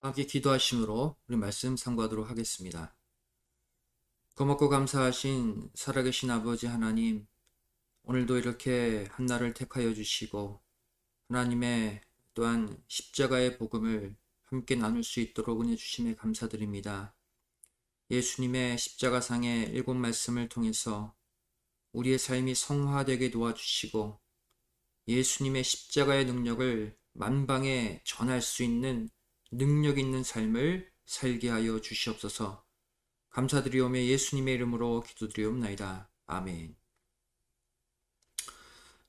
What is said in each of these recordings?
함께 기도하심으로 우리 말씀 상고하도록 하겠습니다. 고맙고 감사하신 살아계신 아버지 하나님, 오늘도 이렇게 한날을 택하여 주시고 하나님의 또한 십자가의 복음을 함께 나눌 수 있도록 은혜 주심에 감사드립니다. 예수님의 십자가상의 일곱 말씀을 통해서 우리의 삶이 성화되게 도와주시고 예수님의 십자가의 능력을 만방에 전할 수 있는 능력 있는 삶을 살게 하여 주시옵소서. 감사드리오며 예수님의 이름으로 기도드리옵나이다. 아멘.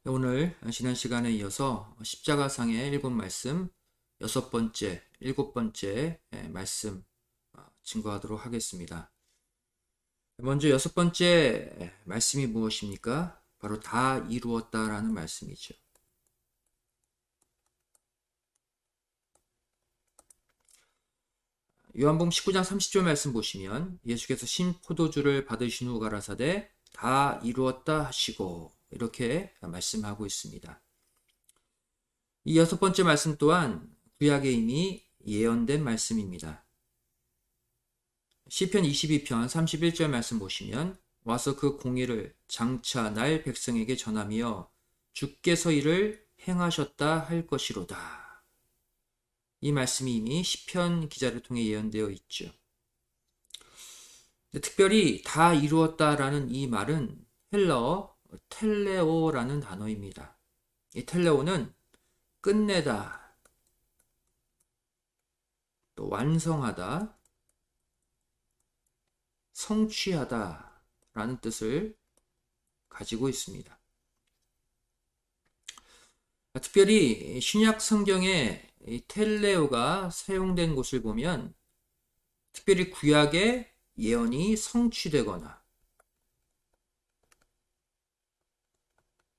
오늘 지난 시간에 이어서 십자가상의 일곱 말씀 일곱 번째 말씀 증거하도록 하겠습니다. 먼저 여섯 번째 말씀이 무엇입니까? 바로 다 이루었다라는 말씀이죠. 요한복음 19장 30절 말씀 보시면 예수께서 신포도주를 받으신 후 가라사대 다 이루었다 하시고 이렇게 말씀하고 있습니다. 이 여섯 번째 말씀 또한 구약에 이미 예언된 말씀입니다. 시편 22편 31절 말씀 보시면 와서 그 공의를 장차 날 백성에게 전하며 주께서 이를 행하셨다 할 것이로다. 이 말씀이 이미 시편 기자를 통해 예언되어 있죠. 특별히 다 이루었다라는 이 말은 헬라어 텔레오라는 단어입니다. 이 텔레오는 끝내다, 또 완성하다, 성취하다 라는 뜻을 가지고 있습니다. 특별히 신약 성경에 이 텔레오가 사용된 곳을 보면 특별히 구약의 예언이 성취되거나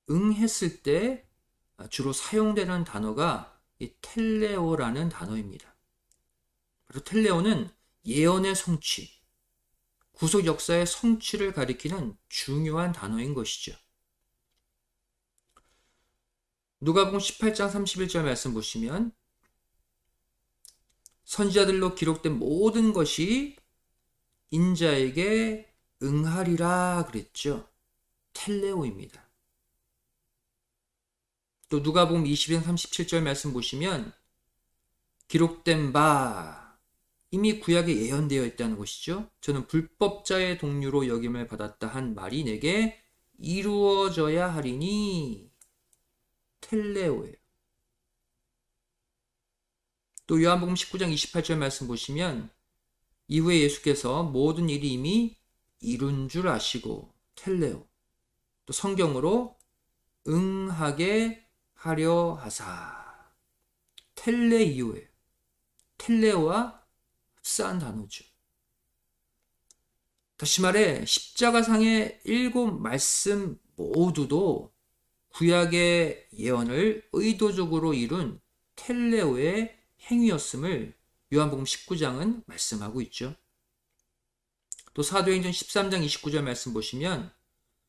응했을 때 주로 사용되는 단어가 이 텔레오라는 단어입니다. 바로 텔레오는 예언의 성취, 구속 역사의 성취를 가리키는 중요한 단어인 것이죠. 누가복음 18장 31절 말씀 보시면 선지자들로 기록된 모든 것이 인자에게 응하리라 그랬죠. 텔레오입니다. 또 누가복음 20장 37절 말씀 보시면 기록된 바 이미 구약에 예언되어 있다는 것이죠. 저는 불법자의 동류로 여김을 받았다 한 말이 내게 이루어져야 하리니 텔레오예요. 또 요한복음 19장 28절 말씀 보시면 이후에 예수께서 모든 일이 이미 이룬 줄 아시고 텔레오, 또 성경으로 응하게 하려 하사, 텔레이오예요. 텔레오와 흡사한 단어죠. 다시 말해 십자가상의 일곱 말씀 모두도 구약의 예언을 의도적으로 이룬 텔레오의 행위였음을 요한복음 19장은 말씀하고 있죠. 또 사도행전 13장 29절 말씀 보시면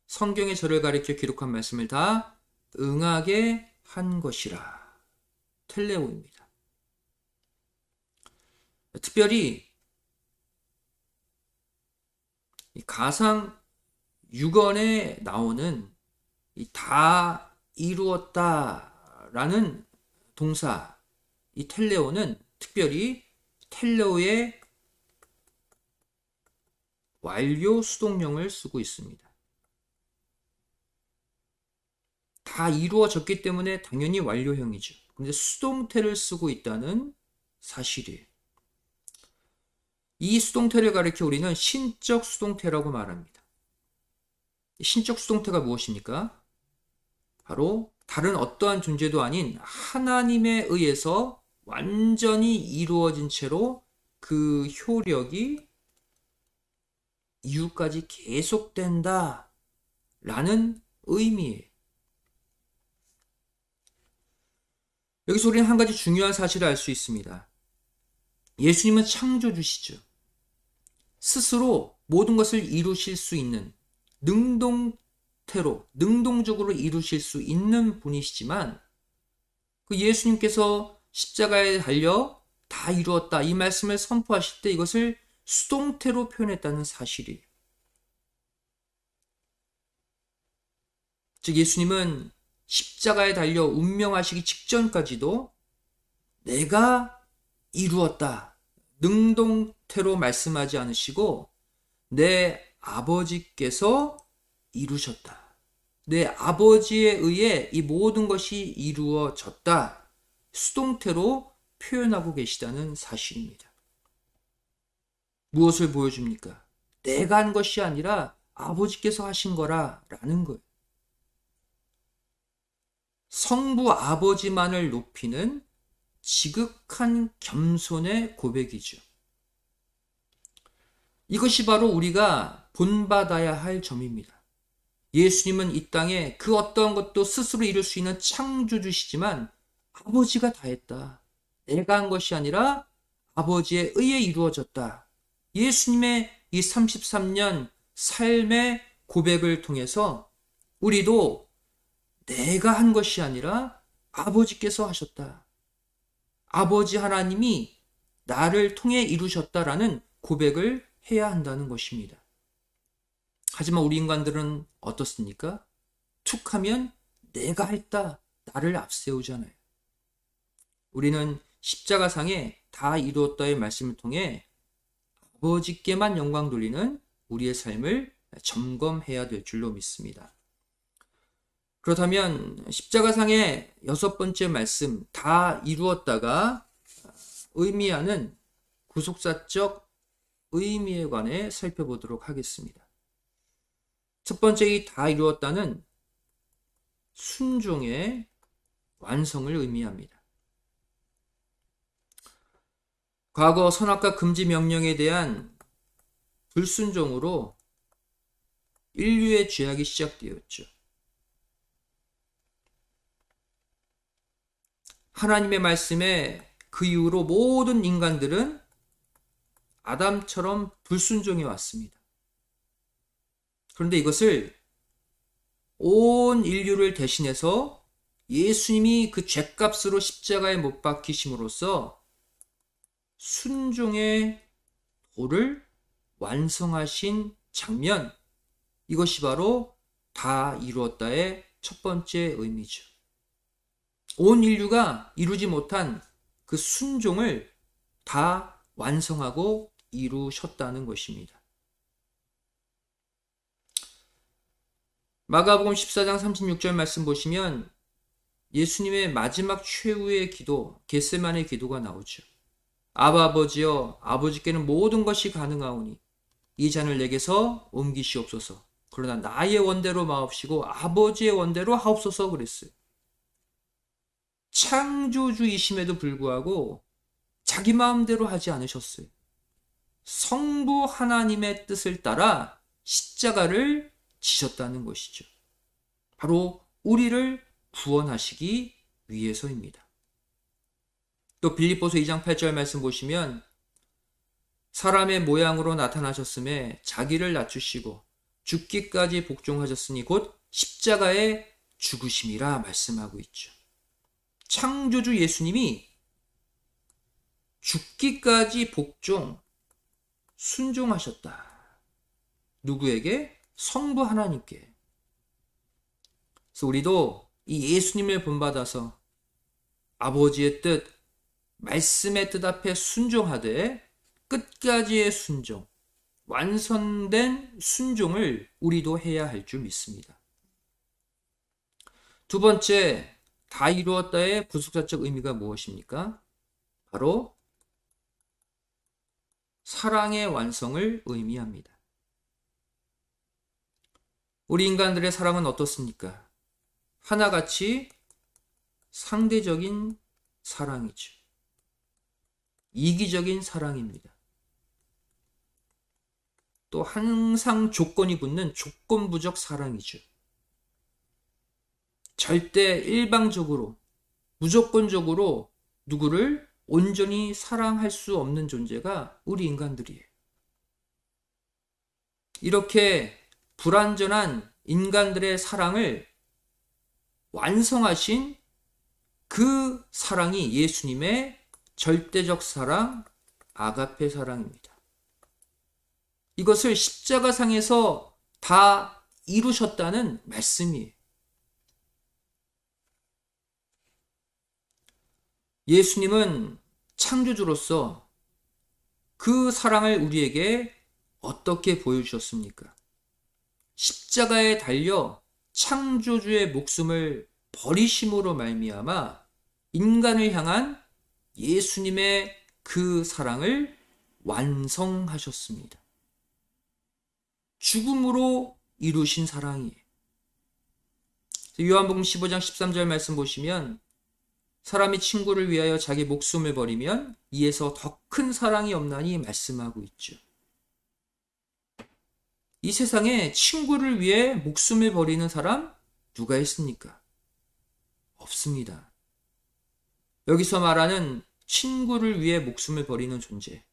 성경의 저를 가리켜 기록한 말씀을 다 응하게 한 것이라. 텔레오입니다. 특별히 가상 6원에 나오는 이 다 이루었다라는 동사, 이 텔레오는 특별히 텔레오의 완료 수동형을 쓰고 있습니다. 다 이루어졌기 때문에 당연히 완료형이죠. 근데 수동태를 쓰고 있다는 사실이에요. 이 수동태를 가리켜 우리는 신적 수동태라고 말합니다. 신적 수동태가 무엇입니까? 바로 다른 어떠한 존재도 아닌 하나님에 의해서 완전히 이루어진 채로 그 효력이 이후까지 계속된다 라는 의미예요. 여기서 우리는 한 가지 중요한 사실을 알 수 있습니다. 예수님은 창조주시죠. 스스로 모든 것을 이루실 수 있는 능동적으로 이루실 수 있는 분이시지만 그 예수님께서 십자가에 달려 다 이루었다. 이 말씀을 선포하실 때 이것을 수동태로 표현했다는 사실이에요. 즉 예수님은 십자가에 달려 운명하시기 직전까지도 내가 이루었다. 능동태로 말씀하지 않으시고 내 아버지께서 이루셨다. 내 아버지에 의해 이 모든 것이 이루어졌다. 수동태로 표현하고 계시다는 사실입니다. 무엇을 보여줍니까? 내가 한 것이 아니라 아버지께서 하신 거라라는 거예요. 성부 아버지만을 높이는 지극한 겸손의 고백이죠. 이것이 바로 우리가 본받아야 할 점입니다. 예수님은 이 땅에 그 어떠한 것도 스스로 이룰 수 있는 창조주시지만 아버지가 다 했다. 내가 한 것이 아니라 아버지에 의해 이루어졌다. 예수님의 이 33년 삶의 고백을 통해서 우리도 내가 한 것이 아니라 아버지께서 하셨다. 아버지 하나님이 나를 통해 이루셨다라는 고백을 해야 한다는 것입니다. 하지만 우리 인간들은 어떻습니까? 툭 하면 내가 했다. 나를 앞세우잖아요. 우리는 십자가상에 다 이루었다의 말씀을 통해 아버지께만 영광 돌리는 우리의 삶을 점검해야 될 줄로 믿습니다. 그렇다면 십자가상의 6번째 말씀 다 이루었다가 의미하는 구속사적 의미에 관해 살펴보도록 하겠습니다. 첫 번째 이 다 이루었다는 순종의 완성을 의미합니다. 과거 선악과 금지 명령에 대한 불순종으로 인류의 죄악이 시작되었죠. 하나님의 말씀에 그 이후로 모든 인간들은 아담처럼 불순종해 왔습니다. 그런데 이것을 온 인류를 대신해서 예수님이 그 죄값으로 십자가에 못 박히심으로써 순종의 도를 완성하신 장면, 이것이 바로 다 이루었다의 첫 번째 의미죠. 온 인류가 이루지 못한 그 순종을 다 완성하고 이루셨다는 것입니다. 마가복음 14장 36절 말씀 보시면 예수님의 마지막 최후의 기도, 겟세마네 기도가 나오죠. 아바 아버지여, 아버지께는 모든 것이 가능하오니 이 잔을 내게서 옮기시옵소서. 그러나 나의 원대로 마옵시고 아버지의 원대로 하옵소서 그랬어요. 창조주이심에도 불구하고 자기 마음대로 하지 않으셨어요. 성부 하나님의 뜻을 따라 십자가를 지셨다는 것이죠. 바로 우리를 구원하시기 위해서입니다. 또 빌립보서 2장 8절 말씀 보시면 사람의 모양으로 나타나셨음에 자기를 낮추시고 죽기까지 복종하셨으니 곧 십자가의 죽으심이라 말씀하고 있죠. 창조주 예수님이 죽기까지 복종, 순종하셨다. 누구에게? 성부 하나님께. 그래서 우리도 이 예수님을 본받아서 아버지의 뜻, 말씀의 뜻 앞에 순종하되 끝까지의 순종, 완성된 순종을 우리도 해야 할 줄 믿습니다. 두 번째, 다 이루었다의 구속사적 의미가 무엇입니까? 바로 사랑의 완성을 의미합니다. 우리 인간들의 사랑은 어떻습니까? 하나같이 상대적인 사랑이죠. 이기적인 사랑입니다. 또 항상 조건이 붙는 조건부적 사랑이죠. 절대 일방적으로, 무조건적으로 누구를 온전히 사랑할 수 없는 존재가 우리 인간들이에요. 이렇게 불완전한 인간들의 사랑을 완성하신 그 사랑이 예수님의 절대적 사랑, 아가페 사랑입니다. 이것을 십자가상에서 다 이루셨다는 말씀이에요. 예수님은 창조주로서 그 사랑을 우리에게 어떻게 보여주셨습니까? 십자가에 달려 창조주의 목숨을 버리심으로 말미암아 인간을 향한 예수님의 그 사랑을 완성하셨습니다. 죽음으로 이루신 사랑이에요. 요한복음 15장 13절 말씀 보시면 사람이 친구를 위하여 자기 목숨을 버리면 이에서 더 큰 사랑이 없나니 말씀하고 있죠. 이 세상에 친구를 위해 목숨을 버리는 사람 누가 있습니까? 없습니다. 여기서 말하는 친구를 위해 목숨을 버리는 존재,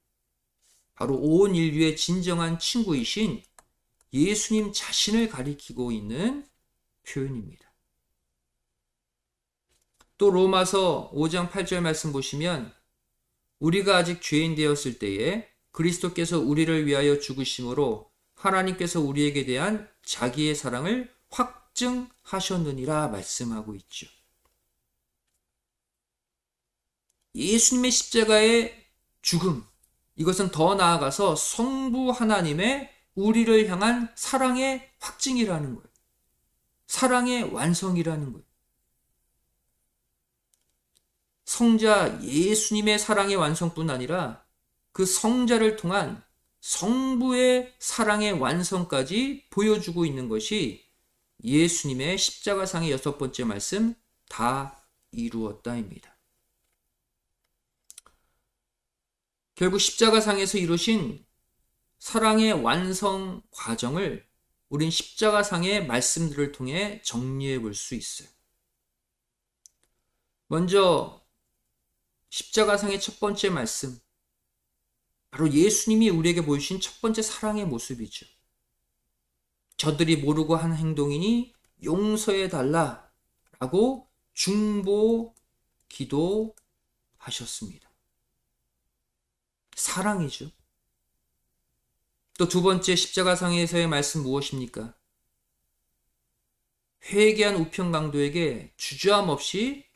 바로 온 인류의 진정한 친구이신 예수님 자신을 가리키고 있는 표현입니다. 또 로마서 5장 8절 말씀 보시면 우리가 아직 죄인 되었을 때에 그리스도께서 우리를 위하여 죽으심으로 하나님께서 우리에게 대한 자기의 사랑을 확증하셨느니라 말씀하고 있죠. 예수님의 십자가의 죽음, 이것은 더 나아가서 성부 하나님의 우리를 향한 사랑의 확증이라는 거예요. 사랑의 완성이라는 거예요. 성자 예수님의 사랑의 완성뿐 아니라 그 성자를 통한 성부의 사랑의 완성까지 보여주고 있는 것이 예수님의 십자가상의 6번째 말씀, 다 이루었다입니다. 결국 십자가상에서 이루신 사랑의 완성 과정을 우린 십자가상의 말씀들을 통해 정리해 볼 수 있어요. 먼저 십자가상의 첫 번째 말씀, 바로 예수님이 우리에게 보여주신 첫 번째 사랑의 모습이죠. 저들이 모르고 한 행동이니 용서해 달라 라고 중보 기도하셨습니다. 사랑이죠. 또 두 번째 십자가상에서의 말씀 무엇입니까? 회개한 우편강도에게 주저함 없이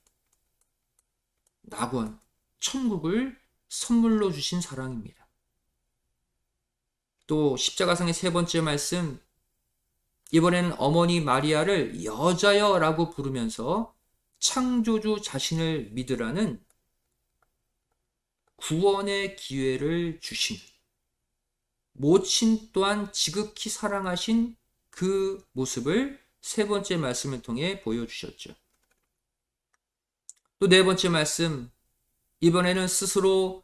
낙원, 천국을 선물로 주신 사랑입니다. 또 십자가상의 세 번째 말씀, 이번에는 어머니 마리아를 여자여 라고 부르면서 창조주 자신을 믿으라는 구원의 기회를 주신, 모친 또한 지극히 사랑하신 그 모습을 세 번째 말씀을 통해 보여주셨죠. 또 네 번째 말씀, 이번에는 스스로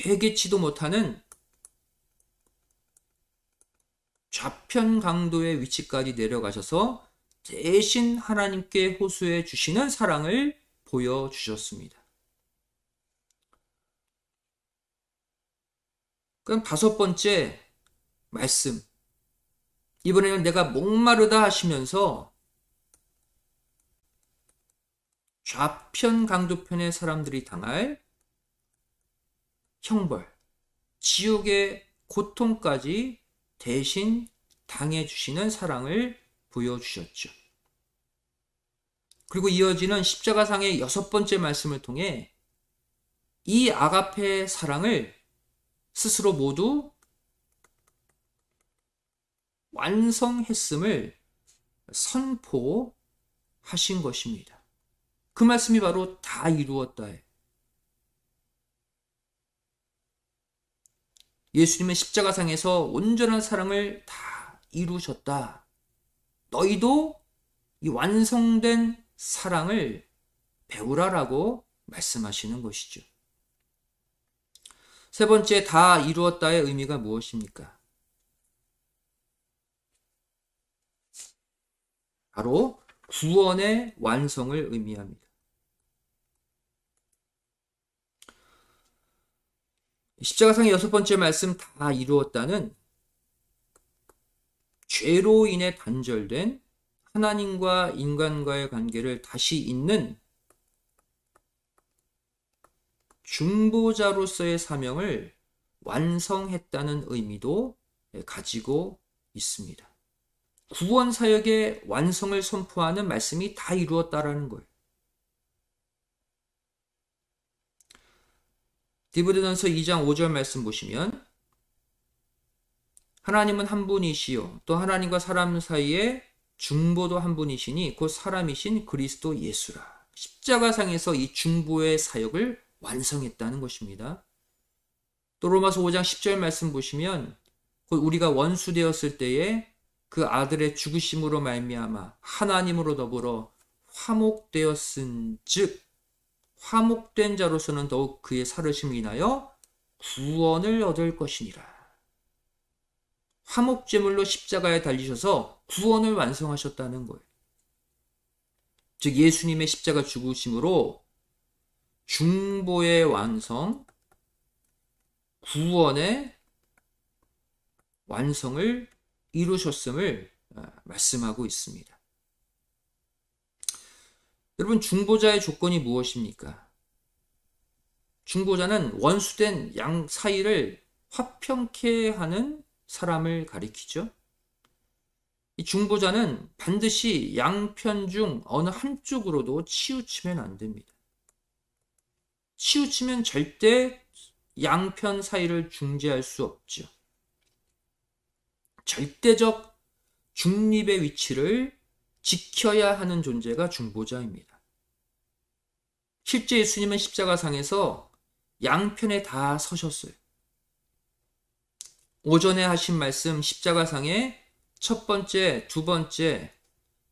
회개치도 못하는 좌편 강도의 위치까지 내려가셔서 대신 하나님께 호소해 주시는 사랑을 보여주셨습니다. 그럼 다섯 번째 말씀, 이번에는 내가 목마르다 하시면서 좌편 강도편의 사람들이 당할 형벌, 지옥의 고통까지 대신 당해주시는 사랑을 보여주셨죠. 그리고 이어지는 십자가상의 6번째 말씀을 통해 이 아가페의 사랑을 스스로 모두 완성했음을 선포하신 것입니다. 그 말씀이 바로 다 이루었다예요. 예수님은 십자가상에서 온전한 사랑을 다 이루셨다. 너희도 이 완성된 사랑을 배우라라고 말씀하시는 것이죠. 세 번째, 다 이루었다의 의미가 무엇입니까? 바로 구원의 완성을 의미합니다. 십자가상의 6번째 말씀 다 이루었다는 죄로 인해 단절된 하나님과 인간과의 관계를 다시 잇는 중보자로서의 사명을 완성했다는 의미도 가지고 있습니다. 구원 사역의 완성을 선포하는 말씀이 다 이루었다라는 거예요. 디브레전서 2장 5절 말씀 보시면 하나님은 한 분이시요 또 하나님과 사람 사이에 중보도 한 분이시니 곧 사람이신 그리스도 예수라. 십자가상에서 이 중보의 사역을 완성했다는 것입니다. 또 로마서 5장 10절 말씀 보시면 곧 우리가 원수 되었을 때에 그 아들의 죽으심으로 말미암아 하나님으로 더불어 화목되었은즉 화목된 자로서는 더욱 그의 살으심을 인하여 구원을 얻을 것이니라. 화목제물로 십자가에 달리셔서 구원을 완성하셨다는 거예요. 즉 예수님의 십자가 죽으심으로 중보의 완성, 구원의 완성을 이루셨음을 말씀하고 있습니다. 여러분, 중보자의 조건이 무엇입니까? 중보자는 원수된 양 사이를 화평케 하는 사람을 가리키죠. 이 중보자는 반드시 양편 중 어느 한쪽으로도 치우치면 안 됩니다. 치우치면 절대 양편 사이를 중재할 수 없죠. 절대적 중립의 위치를 지켜야 하는 존재가 중보자입니다. 실제 예수님은 십자가상에서 양편에 다 서셨어요. 오전에 하신 말씀 십자가상의 첫 번째, 두 번째,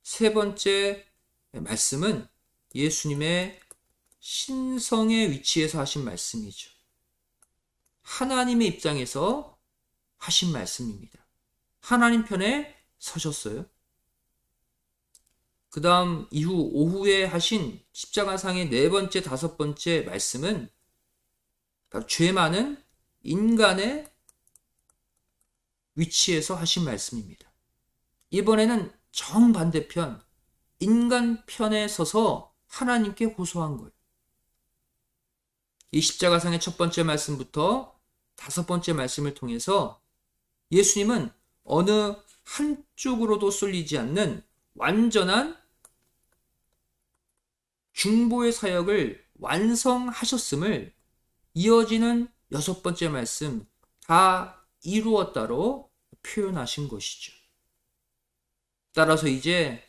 세 번째 말씀은 예수님의 신성의 위치에서 하신 말씀이죠. 하나님의 입장에서 하신 말씀입니다. 하나님 편에 서셨어요. 그 다음 이후 오후에 하신 십자가상의 네 번째, 다섯 번째 말씀은 죄 많은 인간의 위치에서 하신 말씀입니다. 이번에는 정반대편, 인간 편에 서서 하나님께 호소한 거예요. 이 십자가상의 첫 번째 말씀부터 다섯 번째 말씀을 통해서 예수님은 어느 한쪽으로도 쏠리지 않는 완전한 중보의 사역을 완성하셨음을 이어지는 여섯 번째 말씀 다 이루었다로 표현하신 것이죠. 따라서 이제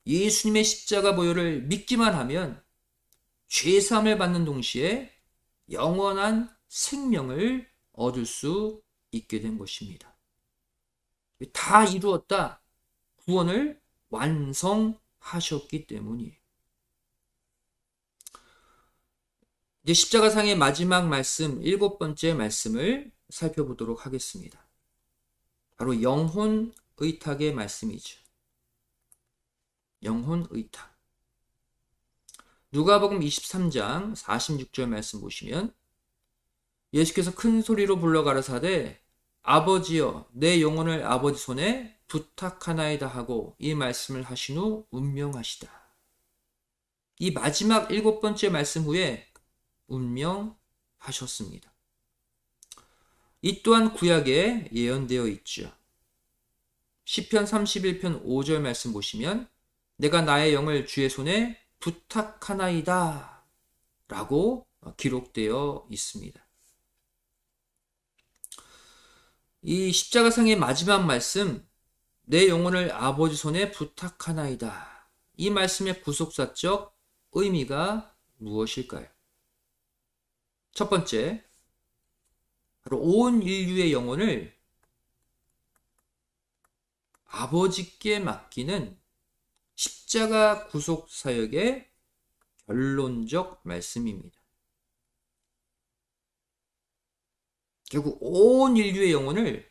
예수님의 십자가 보혈을 믿기만 하면 죄사함을 받는 동시에 영원한 생명을 얻을 수 있게 된 것입니다. 다 이루었다. 구원을 완성하셨기 때문이에요. 이제 십자가상의 마지막 말씀, 일곱 번째 말씀을 살펴보도록 하겠습니다. 바로 영혼 의탁의 말씀이죠. 영혼 의탁. 누가복음 23장 46절 말씀 보시면 예수께서 큰 소리로 불러 가라사대 아버지여 내 영혼을 아버지 손에 부탁하나이다 하고 이 말씀을 하신 후 운명하시다. 이 마지막 일곱 번째 말씀 후에 운명하셨습니다. 이 또한 구약에 예언되어 있죠. 시편 31편 5절 말씀 보시면 내가 나의 영을 주의 손에 부탁하나이다 라고 기록되어 있습니다. 이 십자가상의 마지막 말씀 내 영혼을 아버지 손에 부탁하나이다. 이 말씀의 구속사적 의미가 무엇일까요? 첫 번째, 바로 온 인류의 영혼을 아버지께 맡기는 십자가 구속 사역의 결론적 말씀입니다. 결국 온 인류의 영혼을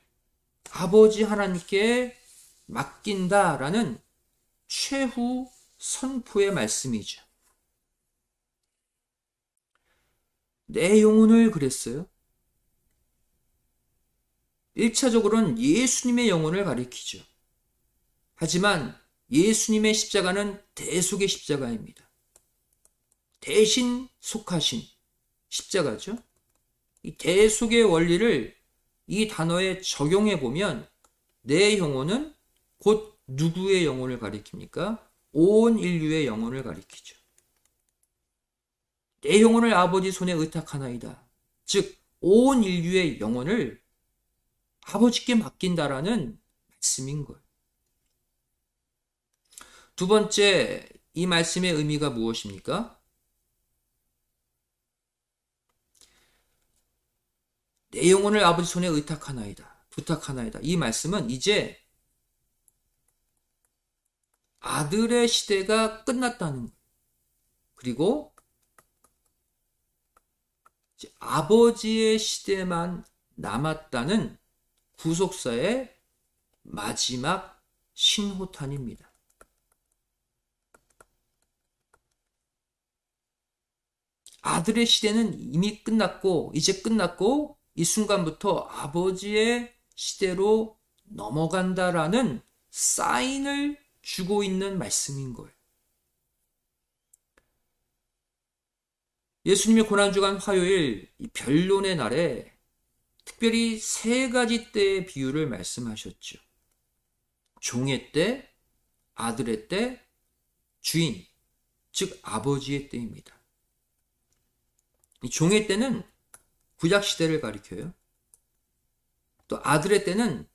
아버지 하나님께 맡긴다라는 최후 선포의 말씀이죠. 내 영혼을 그랬어요. 1차적으로는 예수님의 영혼을 가리키죠. 하지만 예수님의 십자가는 대속의 십자가입니다. 대신 속하신 십자가죠. 이 대속의 원리를 이 단어에 적용해 보면 내 영혼은 곧 누구의 영혼을 가리킵니까? 온 인류의 영혼을 가리키죠. 내 영혼을 아버지 손에 의탁하나이다. 즉, 온 인류의 영혼을 아버지께 맡긴다라는 말씀인 거예요. 두 번째, 이 말씀의 의미가 무엇입니까? 내 영혼을 아버지 손에 의탁하나이다. 부탁하나이다. 이 말씀은 이제 아들의 시대가 끝났다는 거예요. 그리고 이제 아버지의 시대만 남았다는 구속사의 마지막 신호탄입니다. 아들의 시대는 이미 끝났고, 이제 끝났고, 이 순간부터 아버지의 시대로 넘어간다라는 사인을 주고 있는 말씀인 거예요. 예수님이 고난주간 화요일 이 변론의 날에 특별히 세 가지 때의 비유를 말씀하셨죠. 종의 때, 아들의 때, 주인, 즉 아버지의 때입니다. 이 종의 때는 구약 시대를 가리켜요. 또 아들의 때는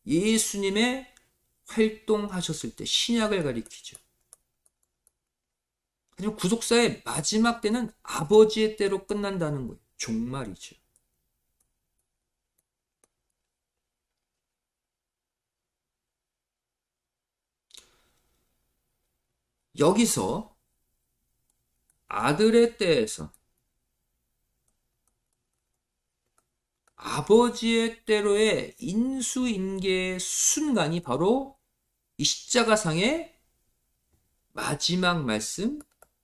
예수님의 활동하셨을 때 신약을 가리키죠. 하지만 구속사의 마지막 때는 아버지의 때로 끝난다는 거예요. 종말이죠. 여기서 아들의 때에서 아버지의 때로의 인수인계의 순간이 바로 이 십자가상의 마지막 말씀,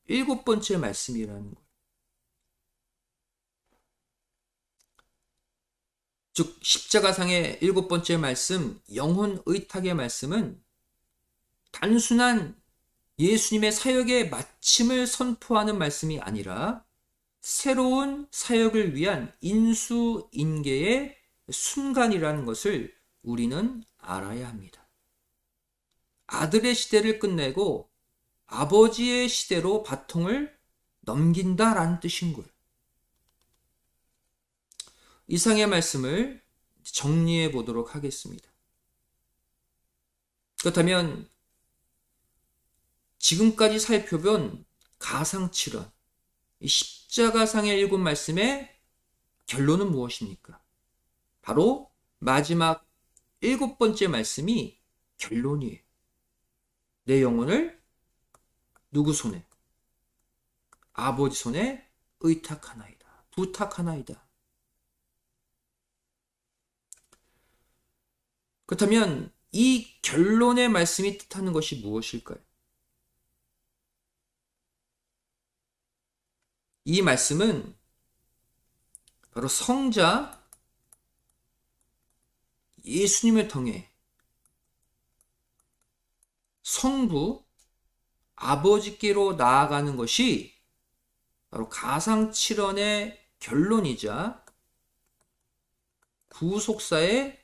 7번째 말씀이라는 거예요. 즉 십자가상의 7번째 말씀, 영혼 의탁의 말씀은 단순한 예수님의 사역의 마침을 선포하는 말씀이 아니라 새로운 사역을 위한 인수인계의 순간이라는 것을 우리는 알아야 합니다. 아들의 시대를 끝내고 아버지의 시대로 바통을 넘긴다라는 뜻인 거예요. 이상의 말씀을 정리해 보도록 하겠습니다. 그렇다면 지금까지 살펴본 가상칠언, 이 십자가상의 7 말씀의 결론은 무엇입니까? 바로 마지막 7번째 말씀이 결론이에요. 내 영혼을 누구 손에? 아버지 손에 의탁하나이다. 부탁하나이다. 그렇다면 이 결론의 말씀이 뜻하는 것이 무엇일까요? 이 말씀은 바로 성자 예수님을 통해 성부 아버지께로 나아가는 것이 바로 가상칠언의 결론이자 구속사의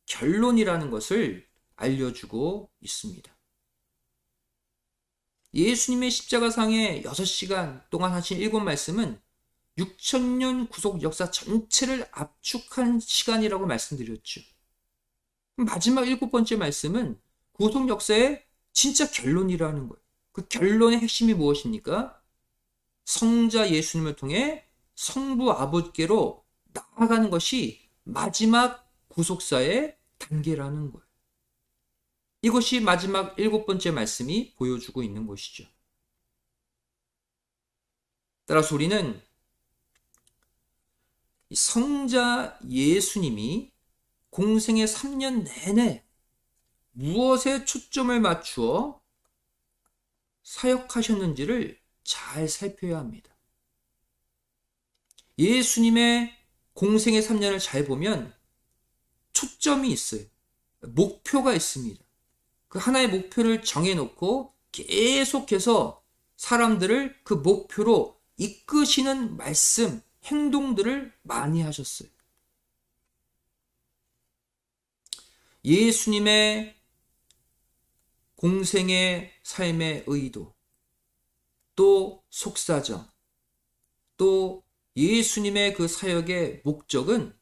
결론이라는 것을 알려주고 있습니다. 예수님의 십자가상의 6시간 동안 하신 7 말씀은 6000년 구속 역사 전체를 압축한 시간이라고 말씀드렸죠. 마지막 7번째 말씀은 구속 역사의 진짜 결론이라는 거예요. 그 결론의 핵심이 무엇입니까? 성자 예수님을 통해 성부 아버지께로 나아가는 것이 마지막 구속사의 단계라는 거예요. 이것이 마지막 7번째 말씀이 보여주고 있는 것이죠. 따라서 우리는 성자 예수님이 공생의 3년 내내 무엇에 초점을 맞추어 사역하셨는지를 잘 살펴야 합니다. 예수님의 공생의 3년을 잘 보면 초점이 있어요. 목표가 있습니다. 그 하나의 목표를 정해놓고 계속해서 사람들을 그 목표로 이끄시는 말씀, 행동들을 많이 하셨어요. 예수님의 공생의 삶의 의도, 또 속사정, 또 예수님의 그 사역의 목적은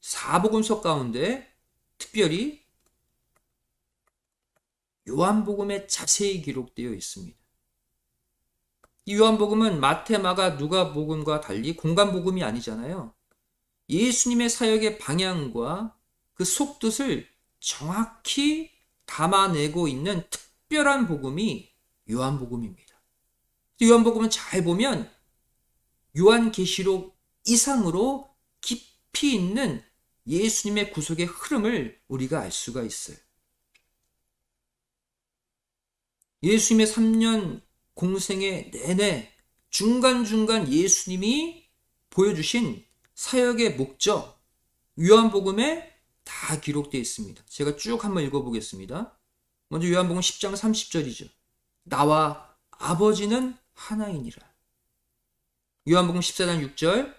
사복음서 가운데 특별히 요한복음에 자세히 기록되어 있습니다. 이 요한복음은 마태, 마가, 누가복음과 달리 공간복음이 아니잖아요. 예수님의 사역의 방향과 그 속뜻을 정확히 담아내고 있는 특별한 복음이 요한복음입니다. 요한복음은 잘 보면 요한계시록 이상으로 깊이 있는 예수님의 구속의 흐름을 우리가 알 수가 있어요. 예수님의 3년 공생의 내내 중간중간 예수님이 보여주신 사역의 목적, 요한복음에 다 기록되어 있습니다. 제가 쭉 한번 읽어보겠습니다. 먼저 요한복음 10장 30절이죠. 나와 아버지는 하나이니라. 요한복음 14장 6절,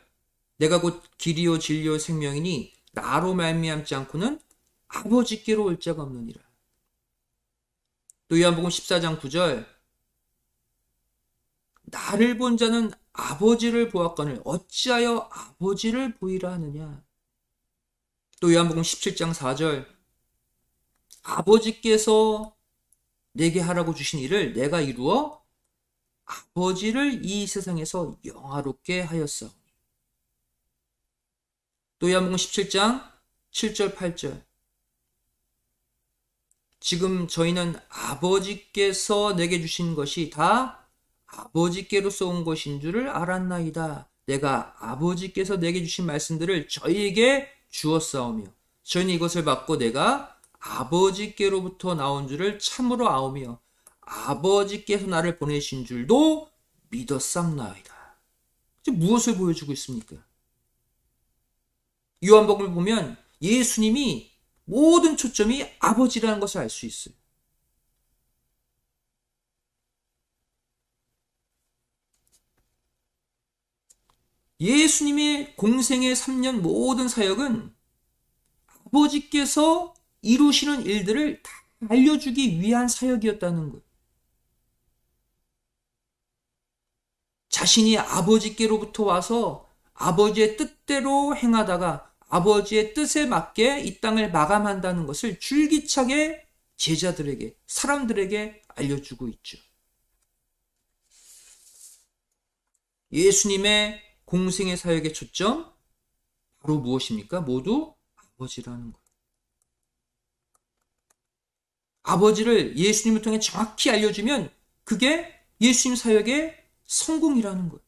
내가 곧 길이요 진리요 생명이니 나로 말미암지 않고는 아버지께로 올 자가 없느니라. 또 요한복음 14장 9절, 나를 본 자는 아버지를 보았거늘 어찌하여 아버지를 보이라 하느냐. 또 요한복음 17장 4절, 아버지께서 내게 하라고 주신 일을 내가 이루어 아버지를 이 세상에서 영화롭게 하였사오니. 또 요한복음 17장 7절 8절, 지금 저희는 아버지께서 내게 주신 것이 다 아버지께로서 온 것인 줄을 알았나이다. 내가 아버지께서 내게 주신 말씀들을 저희에게 주었사오며 저희는 이것을 받고 내가 아버지께로부터 나온 줄을 참으로 아오며 아버지께서 나를 보내신 줄도 믿었삼나이다. 무엇을 보여주고 있습니까? 요한복음을 보면 예수님이 모든 초점이 아버지라는 것을 알 수 있어요. 예수님의 공생의 3년 모든 사역은 아버지께서 이루시는 일들을 다 알려주기 위한 사역이었다는 거예요. 자신이 아버지께로부터 와서 아버지의 뜻대로 행하다가 아버지의 뜻에 맞게 이 땅을 마감한다는 것을 줄기차게 제자들에게, 사람들에게 알려주고 있죠. 예수님의 공생의 사역의 초점, 바로 무엇입니까? 모두 아버지라는 거예요. 아버지를 예수님을 통해 정확히 알려주면 그게 예수님 사역의 성공이라는 거예요.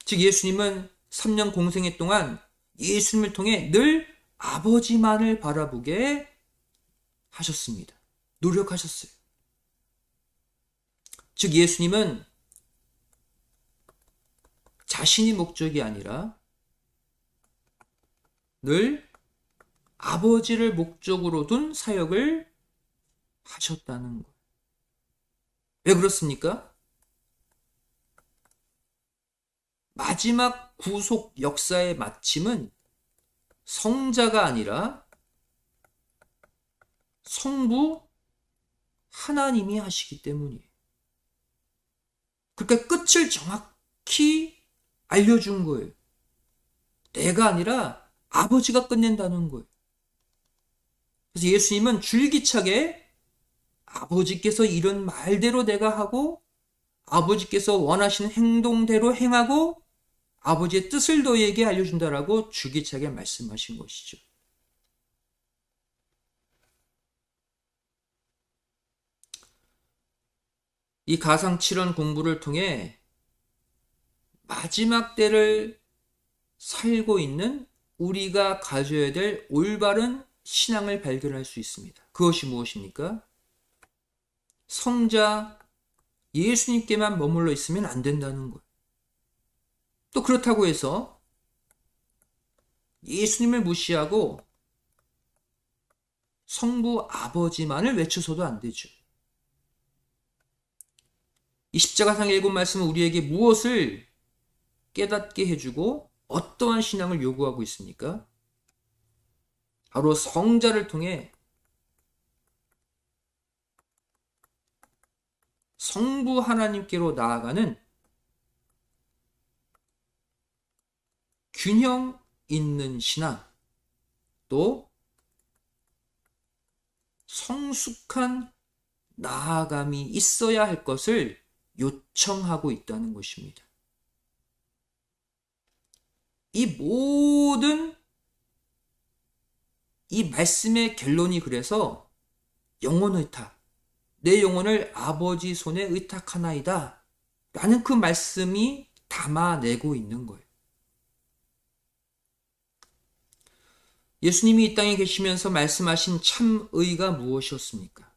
즉 예수님은 3년 공생애 동안 예수님을 통해 늘 아버지만을 바라보게 하셨습니다. 노력하셨어요. 즉 예수님은 자신이 목적이 아니라 늘 아버지를 목적으로 둔 사역을 하셨다는 거예요. 왜 그렇습니까? 마지막 구속 역사의 마침은 성자가 아니라 성부 하나님이 하시기 때문이에요. 그러니까 끝을 정확히 알려준 거예요. 내가 아니라 아버지가 끝낸다는 거예요. 그래서 예수님은 줄기차게 아버지께서 이런 말대로 내가 하고 아버지께서 원하시는 행동대로 행하고 아버지의 뜻을 너희에게 알려준다라고 줄기차게 말씀하신 것이죠. 이 가상칠언 공부를 통해 마지막 때를 살고 있는 우리가 가져야 될 올바른 신앙을 발견할 수 있습니다. 그것이 무엇입니까? 성자 예수님께만 머물러 있으면 안 된다는 것. 또 그렇다고 해서 예수님을 무시하고 성부 아버지만을 외쳐서도 안 되죠. 이 십자가상의 일곱 말씀은 우리에게 무엇을 깨닫게 해주고 어떠한 신앙을 요구하고 있습니까? 바로 성자를 통해 성부 하나님께로 나아가는 균형 있는 신앙, 또 성숙한 나아감이 있어야 할 것을 요청하고 있다는 것입니다. 이 모든 이 말씀의 결론이 그래서 영혼 의탁, 내 영혼을 아버지 손에 의탁하나이다 라는 그 말씀이 담아내고 있는 거예요. 예수님이 이 땅에 계시면서 말씀하신 참의가 무엇이었습니까?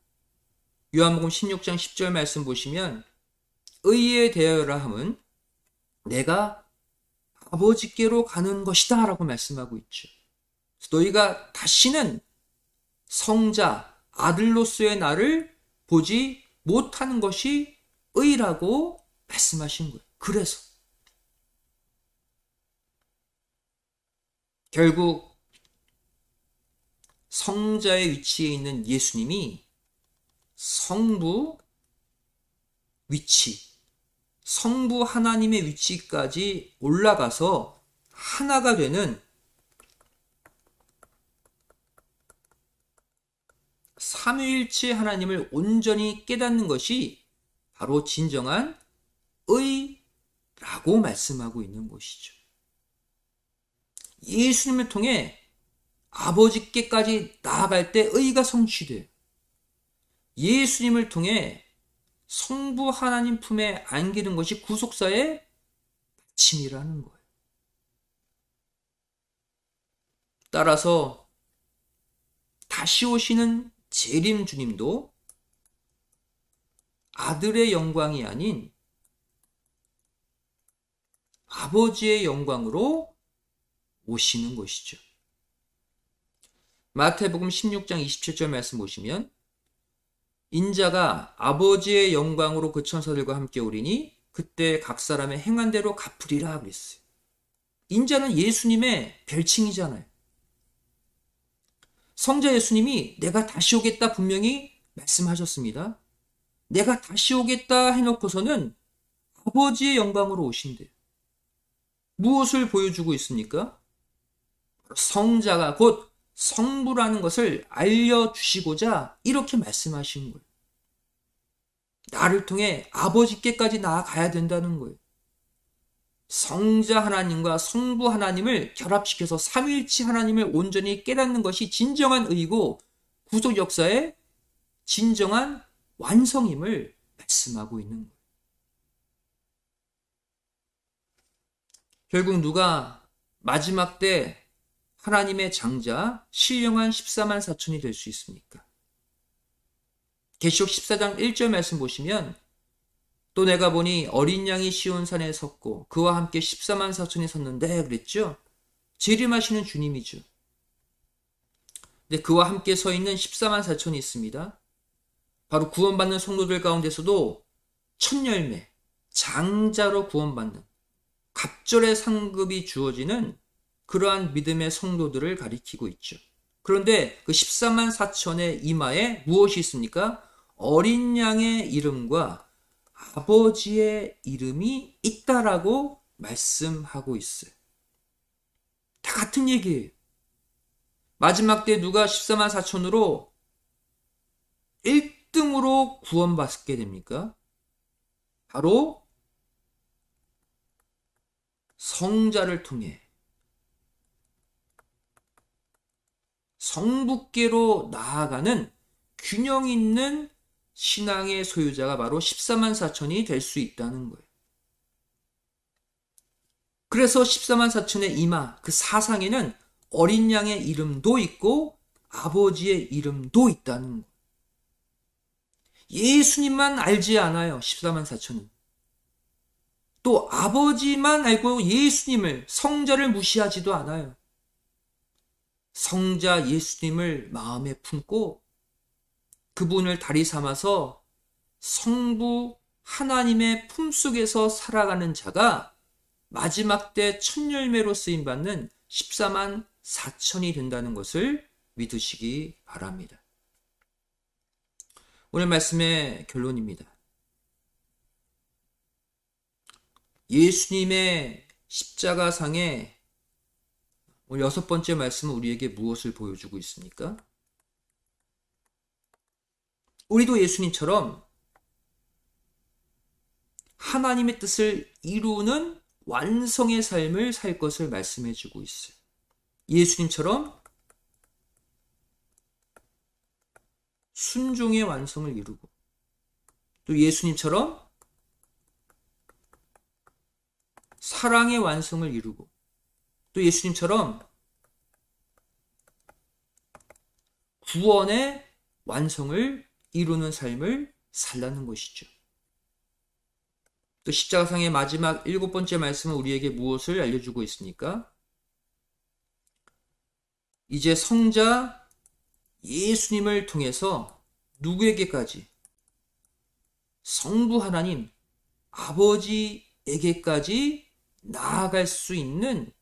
요한복음 16장 10절 말씀 보시면 의에 대하여라 함은 내가 아버지께로 가는 것이다 라고 말씀하고 있죠. 너희가 다시는 성자, 아들로서의 나를 보지 못하는 것이 의라고 말씀하신 거예요. 그래서 결국 성자의 위치에 있는 예수님이 성부 위치, 성부 하나님의 위치까지 올라가서 하나가 되는 삼위일체 하나님을 온전히 깨닫는 것이 바로 진정한 의라고 말씀하고 있는 것이죠. 예수님을 통해 아버지께까지 나아갈 때 의가 성취돼요. 예수님을 통해 성부 하나님 품에 안기는 것이 구속사의 마침이라는 거예요. 따라서 다시 오시는 재림 주님도 아들의 영광이 아닌 아버지의 영광으로 오시는 것이죠. 마태복음 16장 27절 말씀 보시면 인자가 아버지의 영광으로 그 천사들과 함께 오리니 그때 각 사람의 행한 대로 갚으리라 그랬어요. 인자는 예수님의 별칭이잖아요. 성자 예수님이 내가 다시 오겠다 분명히 말씀하셨습니다. 내가 다시 오겠다 해놓고서는 아버지의 영광으로 오신대요. 무엇을 보여주고 있습니까? 성자가 곧 성부라는 것을 알려주시고자 이렇게 말씀하신 거예요. 나를 통해 아버지께까지 나아가야 된다는 거예요. 성자 하나님과 성부 하나님을 결합시켜서 삼위일체 하나님을 온전히 깨닫는 것이 진정한 의고 구속 역사의 진정한 완성임을 말씀하고 있는 거예요. 결국 누가 마지막 때 하나님의 장자 신령한 14만 4천이 될 수 있습니까? 계시록 14장 1절 말씀 보시면 또 내가 보니 어린 양이 시온산에 섰고 그와 함께 14만 4천이 섰는데 그랬죠? 재림하시는 주님이죠. 근데 그와 함께 서 있는 14만 4천이 있습니다. 바로 구원받는 성도들 가운데서도 첫 열매, 장자로 구원받는 갑절의 상급이 주어지는 그러한 믿음의 성도들을 가리키고 있죠. 그런데 그 14만 4천의 이마에 무엇이 있습니까? 어린 양의 이름과 아버지의 이름이 있다라고 말씀하고 있어요. 다 같은 얘기예요. 마지막 때 누가 14만 4천으로 1등으로 구원받게 됩니까? 바로 성자를 통해 성부께로 나아가는 균형 있는 신앙의 소유자가 바로 14만 4천이 될 수 있다는 거예요. 그래서 14만 4천의 이마, 그 사상에는 어린 양의 이름도 있고 아버지의 이름도 있다는 거예요. 예수님만 알지 않아요. 14만 4천은. 또 아버지만 알고 예수님을, 성자를 무시하지도 않아요. 성자 예수님을 마음에 품고 그분을 다리 삼아서 성부 하나님의 품속에서 살아가는 자가 마지막 때 첫 열매로 쓰임받는 14만 4천이 된다는 것을 믿으시기 바랍니다. 오늘 말씀의 결론입니다. 예수님의 십자가상에 오늘 6번째 말씀은 우리에게 무엇을 보여주고 있습니까? 우리도 예수님처럼 하나님의 뜻을 이루는 완성의 삶을 살 것을 말씀해 주고 있어요. 예수님처럼 순종의 완성을 이루고, 또 예수님처럼 사랑의 완성을 이루고, 또 예수님처럼 구원의 완성을 이루는 삶을 살라는 것이죠. 또 십자가상의 마지막 7번째 말씀은 우리에게 무엇을 알려주고 있습니까? 이제 성자 예수님을 통해서 누구에게까지? 성부 하나님 아버지에게까지 나아갈 수 있는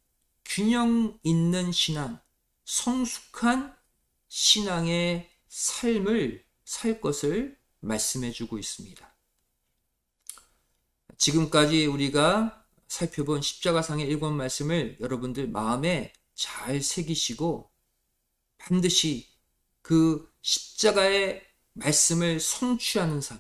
균형 있는 신앙, 성숙한 신앙의 삶을 살 것을 말씀해 주고 있습니다. 지금까지 우리가 살펴본 십자가상의 7 말씀을 여러분들 마음에 잘 새기시고 반드시 그 십자가의 말씀을 성취하는 삶,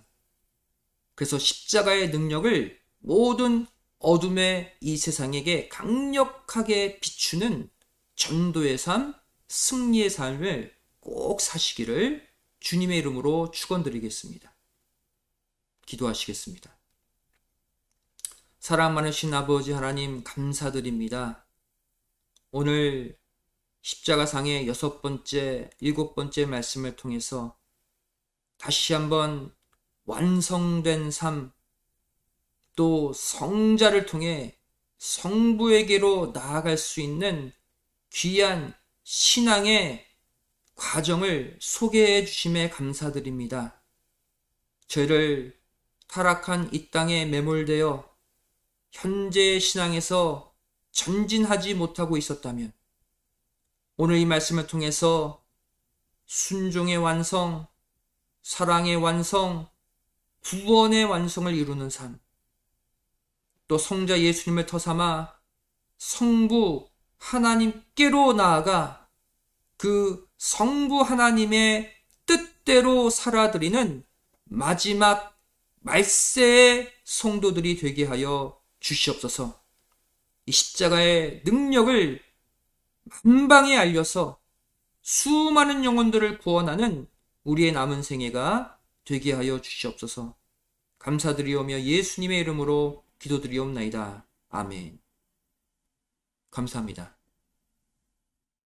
그래서 십자가의 능력을 모든 어둠의 이 세상에게 강력하게 비추는 전도의 삶, 승리의 삶을 꼭 사시기를 주님의 이름으로 축원드리겠습니다. 기도하시겠습니다. 사랑 많으신 아버지 하나님 감사드립니다. 오늘 십자가상의 6번째, 7번째 말씀을 통해서 다시 한번 완성된 삶, 또 성자를 통해 성부에게로 나아갈 수 있는 귀한 신앙의 과정을 소개해 주심에 감사드립니다. 저희를 타락한 이 땅에 매몰되어 현재의 신앙에서 전진하지 못하고 있었다면 오늘 이 말씀을 통해서 순종의 완성, 사랑의 완성, 구원의 완성을 이루는 삶, 또 성자 예수님을 터삼아 성부 하나님께로 나아가 그 성부 하나님의 뜻대로 살아드리는 마지막 말세의 성도들이 되게 하여 주시옵소서. 이 십자가의 능력을 만방에 알려서 수많은 영혼들을 구원하는 우리의 남은 생애가 되게 하여 주시옵소서. 감사드리오며 예수님의 이름으로 기도드리옵나이다. 아멘. 감사합니다.